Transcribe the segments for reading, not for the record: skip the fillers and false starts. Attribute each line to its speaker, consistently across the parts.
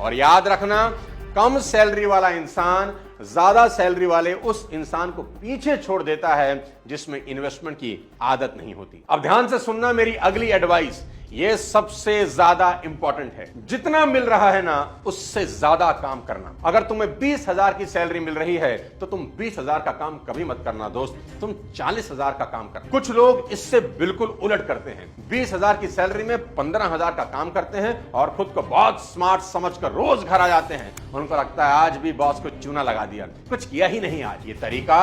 Speaker 1: और याद रखना, कम सैलरी वाला इंसान ज्यादा सैलरी वाले उस इंसान को पीछे छोड़ देता है जिसमें इन्वेस्टमेंट की आदत नहीं होती। अब ध्यान से सुनना मेरी अगली एडवाइस, ये सबसे ज्यादा इंपॉर्टेंट है। जितना मिल रहा है ना, उससे ज्यादा काम करना। अगर तुम्हें 20,000 की सैलरी मिल रही है तो तुम 20,000 का काम कभी मत करना दोस्त, तुम 40,000 का काम करना। कुछ लोग इससे बिल्कुल उलट करते हैं, 20,000 की सैलरी में 15,000 का काम करते हैं और खुद को बहुत स्मार्ट समझकर रोज घर आ जाते हैं। उनको लगता है आज भी बॉस को चूना लगा दिया, कुछ किया ही नहीं आज। ये तरीका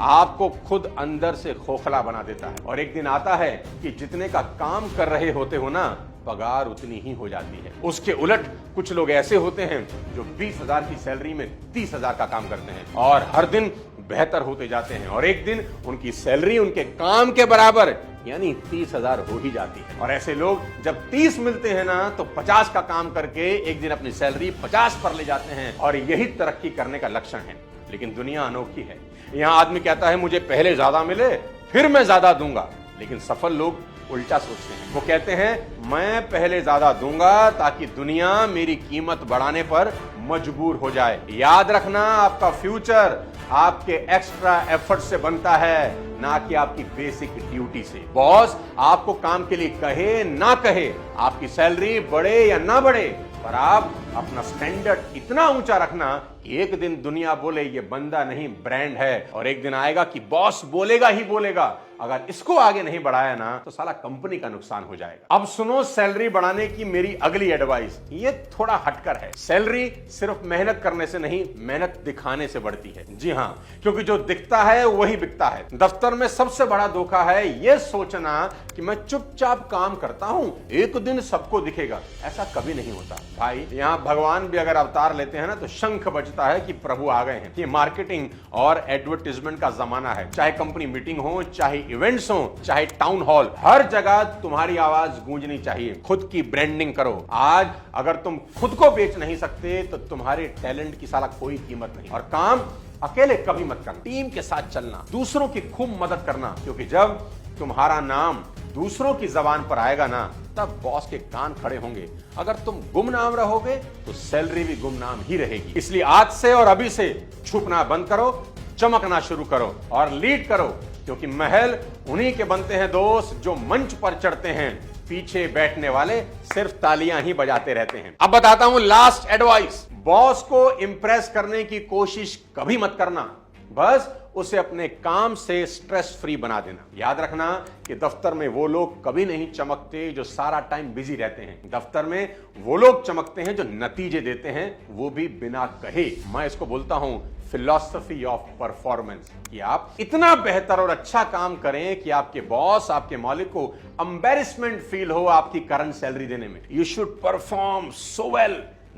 Speaker 1: आपको खुद अंदर से खोखला बना देता है और एक दिन आता है कि जितने का काम कर रहे होते हो ना, पगार उतनी ही हो जाती है। उसके उलट कुछ लोग ऐसे होते हैं जो 20,000 की सैलरी में 30,000 का काम करते हैं और हर दिन बेहतर होते जाते हैं और एक दिन उनकी सैलरी उनके काम के बराबर यानी 30,000 हो ही जाती है। और ऐसे लोग जब 30 मिलते हैं ना, तो 50 का काम करके एक दिन अपनी सैलरी 50 पर ले जाते हैं और यही तरक्की करने का लक्षण है। लेकिन दुनिया अनोखी है। यहां आदमी कहता है मुझे पहले ज्यादा मिले फिर मैं ज्यादा दूंगा, लेकिन सफल लोग उल्टा सोचते हैं। वो कहते हैं मैं पहले ज्यादा दूंगा ताकि दुनिया मेरी कीमत बढ़ाने पर मजबूर हो जाए। याद रखना, आपका फ्यूचर आपके एक्स्ट्रा एफर्ट से बनता है, ना कि आपकी बेसिक ड्यूटी से। बॉस आपको काम के लिए कहे ना कहे, आपकी सैलरी बढ़े या ना बढ़े, पर आप अपना स्टैंडर्ड इतना ऊंचा रखना कि एक दिन दुनिया बोले ये बंदा नहीं ब्रांड है, और एक दिन आएगा कि बॉस बोलेगा ही बोलेगा अगर इसको आगे नहीं बढ़ाया ना तो साला कंपनी का नुकसान हो जाएगा। अब सुनो सैलरी बढ़ाने की मेरी अगली एडवाइस, ये थोड़ा हटकर है। सैलरी सिर्फ मेहनत करने से नहीं, मेहनत दिखाने से बढ़ती है। जी हां, क्योंकि जो दिखता है वही बिकता है। दफ्तर में सबसे बड़ा धोखा है ये सोचना कि मैं चुपचाप काम करता हूं, एक दिन सबको दिखेगा। ऐसा कभी नहीं होता भाई। यहां भगवान भी अगर अवतार लेते हैं ना तो शंख बजता है कि प्रभु आ गए हैं। ये मार्केटिंग और एडवर्टाइजमेंट का जमाना है। चाहे कंपनी मीटिंग हो, चाहे इवेंट्स हो, चाहे टाउन हॉल, हर जगह तुम्हारी आवाज गूंजनी चाहिए। खुद की ब्रांडिंग करो। आज अगर तुम खुद को बेच नहीं सकते तो तुम्हारे टैलेंट की साला कोई कीमत नहीं। और काम अकेले कभी मत करना, टीम के साथ चलना, दूसरों की खूब मदद करना, क्योंकि जब तुम्हारा नाम दूसरों की जबान पर आएगा ना, तब बॉस के कान खड़े होंगे। अगर तुम गुमनाम रहोगे तो सैलरी भी गुमनाम ही रहेगी। इसलिए आज से और अभी से छुपना बंद करो, चमकना शुरू करो और लीड करो, क्योंकि महल उन्हीं के बनते हैं दोस्त जो मंच पर चढ़ते हैं, पीछे बैठने वाले सिर्फ तालियां ही बजाते रहते हैं। अब बताता हूं लास्ट एडवाइस, बॉस को इंप्रेस करने की कोशिश कभी मत करना, बस उसे अपने काम से स्ट्रेस फ्री बना देना। याद रखना कि दफ्तर में वो लोग कभी नहीं चमकते जो सारा टाइम बिजी रहते हैं। दफ्तर में वो लोग चमकते हैं जो नतीजे देते हैं, वो भी बिना कहे। मैं इसको बोलता हूं फिलॉसफी ऑफ परफॉर्मेंस, कि आप इतना बेहतर और अच्छा काम करें कि आपके बॉस, आपके मालिक को एम्बैरेसमेंट फील हो आपकी करंट सैलरी देने में। You should perform so well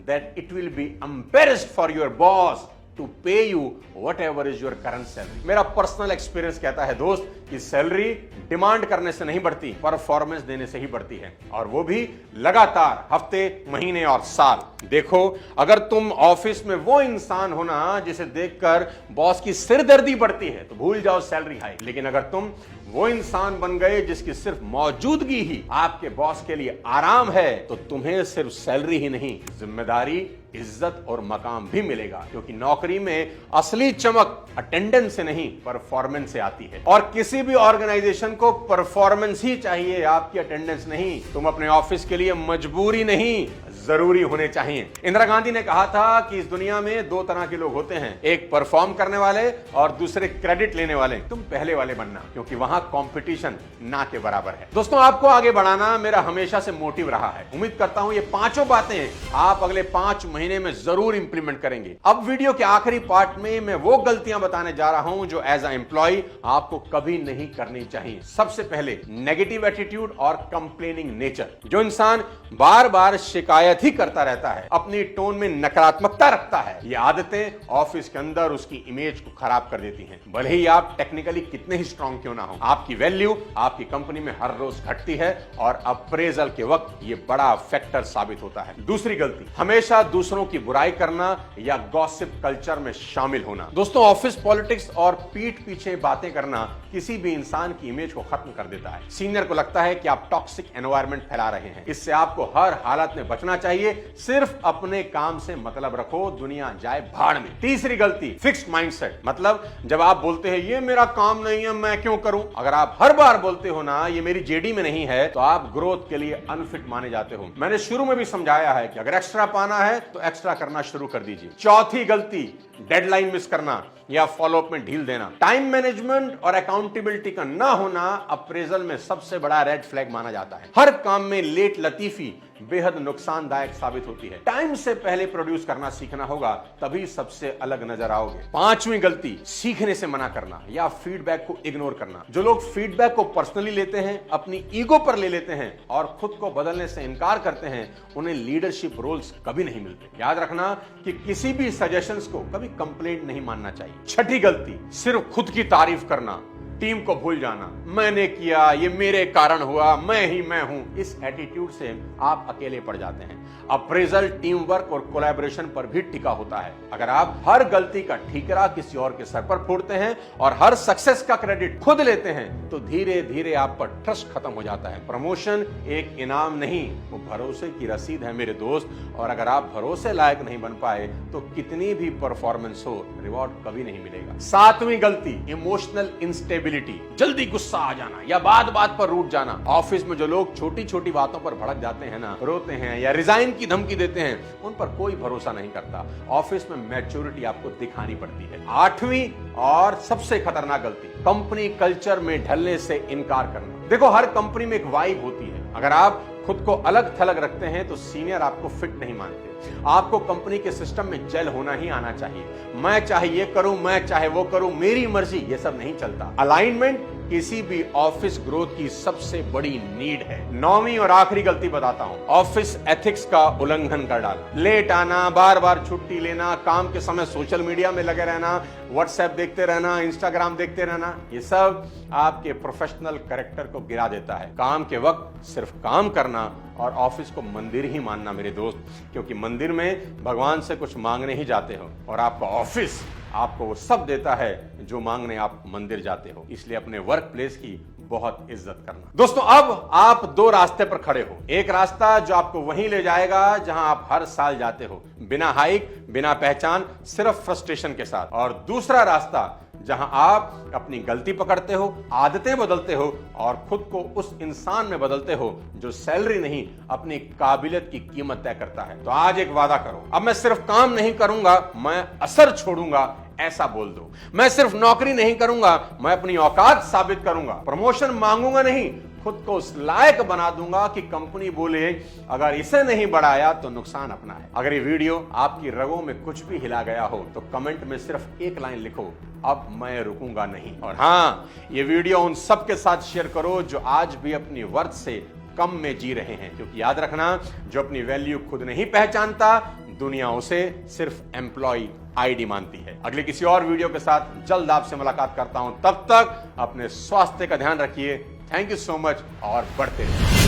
Speaker 1: that it will be embarrassed for your boss to pay you whatever is your current salary। मेरा पर्सनल एक्सपीरियंस कहता है दोस्त कि सैलरी डिमांड करने से नहीं बढ़ती, परफॉर्मेंस देने से ही बढ़ती है, और वो भी लगातार, हफ्ते, महीने और साल। देखो, अगर तुम ऑफिस में वो इंसान हो ना जिसे देखकर बॉस की सिरदर्दी बढ़ती है तो भूल जाओ सैलरी हाइक। लेकिन अगर तुम वो इंसान बन गए जिसकी सिर्फ मौजूदगी ही आपके बॉस के लिए आराम है, तो तुम्हें सिर्फ सैलरी ही नहीं, जिम्मेदारी, इज्जत और मकाम भी मिलेगा। क्योंकि नौकरी में असली चमक अटेंडेंस से नहीं, परफॉर्मेंस से आती है। और किसी भी ऑर्गेनाइजेशन को परफॉर्मेंस ही चाहिए, आपकी अटेंडेंस नहीं। तुम अपने ऑफिस के लिए मजबूरी नहीं, जरूरी होने चाहिए। इंदिरा गांधी ने कहा था कि इस दुनिया में दो तरह के लोग होते हैं, एक परफॉर्म करने वाले और दूसरे क्रेडिट लेने वाले। तुम पहले वाले बनना, क्योंकि वहां कंपटीशन ना के बराबर है। दोस्तों, आपको आगे बढ़ाना मेरा हमेशा से मोटिव रहा है। उम्मीद करता हूं ये पांचों बातें आप अगले 5 महीने में जरूर इंप्लीमेंट करेंगे। अब वीडियो के आखिरी पार्ट में मैं वो गलतियां बताने जा रहा हूं जो एज अ एम्प्लॉय आपको कभी नहीं करनी चाहिए। सबसे पहले, नेगेटिव एटीट्यूड और कंप्लेनिंग नेचर। जो इंसान बार बार शिकायत ही करता रहता है, अपनी टोन में नकारात्मकता रखता है, ये आदतें ऑफिस के अंदर उसकी इमेज को खराब कर देती हैं। भले ही आप टेक्निकली कितने ही स्ट्रांग क्यों ना हो, आपकी वैल्यू आपकी कंपनी में हर रोज घटती है और अप्रेजल के वक्त ये बड़ा फैक्टर साबित होता है। दूसरी गलती, हमेशा दूसरों की बुराई करना या गॉसिप कल्चर में शामिल होना। दोस्तों, ऑफिस पॉलिटिक्स और पीठ पीछे बातें करना किसी भी इंसान की इमेज को खत्म कर देता है। सीनियर को लगता है कि आप टॉक्सिक एनवायरनमेंट फैला रहे हैं। इससे आपको हर हालत में बचना चाहिए, सिर्फ अपने काम से मतलब रखो, दुनिया जाए भाड़ में। तीसरी गलती, फिक्स्ड माइंडसेट। मतलब जब आप बोलते हैं ये मेरा काम नहीं है, मैं क्यों करूं, अगर आप हर बार बोलते हो ना ये मेरी जेडी में नहीं है, तो आप ग्रोथ के लिए अनफिट माने जाते हो। मैंने शुरू में भी समझाया है कि अगर एक्स्ट्रा पाना है तो एक्स्ट्रा करना शुरू कर दीजिए। चौथी गलती, डेडलाइन मिस करना या फॉलोअप में ढील देना। टाइम मैनेजमेंट और अकाउंटेबिलिटी का ना होना अप्रेजल में सबसे बड़ा रेड फ्लैग माना जाता है। हर काम में लेट लतीफी बेहद नुकसानदायक साबित होती है। टाइम से पहले प्रोड्यूस करना सीखना होगा, तभी सबसे अलग नजर आओगे। पांचवी गलती, सीखने से मना करना या फीडबैक को इग्नोर करना। जो लोग फीडबैक को पर्सनली लेते हैं, अपनी ईगो पर ले लेते हैं और खुद को बदलने से इनकार करते हैं, उन्हें लीडरशिप रोल्स कभी नहीं मिलते। याद रखना कि किसी भी सजेशंस को कभी कंप्लेंट नहीं मानना चाहिए। छठी गलती, सिर्फ खुद की तारीफ करना, टीम को भूल जाना। मैंने किया, ये मेरे कारण हुआ, मैं ही मैं हूं। इस एटीट्यूड से आप अकेले पड़ जाते हैं। अप्रेजल टीम वर्क और कोलैबोरेशन पर भी टिका होता है। अगर आप हर गलती का ठीकरा किसी और के सर पर फोड़ते हैं और हर सक्सेस का क्रेडिट खुद लेते हैं, तो धीरे धीरे आप पर ट्रस्ट खत्म हो जाता है। प्रमोशन एक इनाम नहीं, वो भरोसे की रसीद है मेरे दोस्त। और अगर आप भरोसे लायक नहीं बन पाए तो कितनी भी परफॉर्मेंस हो, रिवॉर्ड कभी नहीं मिलेगा। सातवीं गलती, इमोशनल इंस्टेबिलिटी। जल्दी गुस्सा आ जाना या बात बात पर रूठ जाना। ऑफिस में जो लोग छोटी छोटी बातों पर भड़क जाते हैं ना, रोते हैं या रिजाइन की धमकी देते हैं, उन पर कोई भरोसा नहीं करता। ऑफिस में मैच्योरिटी आपको दिखानी पड़ती है। आठवीं और सबसे खतरनाक गलती, कंपनी कल्चर में ढलने से इनकार करना। देखो, हर कंपनी में एक वाइब होती है। अगर आप खुद को अलग थलग रखते हैं तो सीनियर आपको फिट नहीं मानते। आपको कंपनी के सिस्टम में जेल होना ही आना चाहिए। मैं चाहे ये करूं, मैं चाहे वो करूं, मेरी मर्जी, ये सब नहीं चलता। अलाइनमेंट किसी भी ऑफिस ग्रोथ की सबसे बड़ी नीड है। नौवीं और आखिरी गलती बताता हूं, ऑफिस एथिक्स का उल्लंघन कर डालना। लेट आना, बार बार छुट्टी लेना, काम के समय सोशल मीडिया में लगे रहना, व्हाट्सएप देखते रहना, इंस्टाग्राम देखते रहना, ये सब आपके प्रोफेशनल कैरेक्टर को गिरा देता है। काम के वक्त सिर्फ काम करना और ऑफिस को मंदिर ही मानना मेरे दोस्त, क्योंकि मंदिर में भगवान से कुछ मांगने ही जाते हो और आपका ऑफिस आपको वो सब देता है जो मांगने आप मंदिर जाते हो। इसलिए अपने वर्क प्लेस की बहुत इज्जत करना। दोस्तों, अब आप दो रास्ते पर खड़े हो। एक रास्ता जो आपको वहीं ले जाएगा जहां आप हर साल जाते हो, बिना हाइक, बिना पहचान, सिर्फ फ्रस्ट्रेशन के साथ। और दूसरा रास्ता जहां आप अपनी गलती पकड़ते हो, आदतें बदलते हो और खुद को उस इंसान में बदलते हो जो सैलरी नहीं, अपनी काबिलियत की कीमत तय करता है। तो आज एक वादा करो, अब मैं सिर्फ काम नहीं करूंगा, मैं असर छोड़ूंगा, ऐसा बोल दो। मैं सिर्फ नौकरी नहीं करूंगा, मैं अपनी औकात साबित करूंगा। प्रमोशन मांगूंगा नहीं, खुद को उस लायक बना दूंगा कि कंपनी बोले अगर इसे नहीं बढ़ाया तो नुकसान अपना है। अगर ये वीडियो आपकी रगों में कुछ भी हिला गया हो तो कमेंट में सिर्फ एक लाइन लिखो, अब मैं रुकूंगा नहीं। और हाँ, ये वीडियो उन सबके साथ शेयर करो जो आज भी अपनी वर्थ से कम में जी रहे हैं, क्योंकि याद रखना, जो अपनी वैल्यू खुद नहीं पहचानता, दुनिया उसे सिर्फ एम्प्लॉय आईडी मानती है। अगले किसी और वीडियो के साथ जल्द आपसे मुलाकात करता हूं। तब तक अपने स्वास्थ्य का ध्यान रखिए। थैंक यू सो मच और बढ़ते रहिए।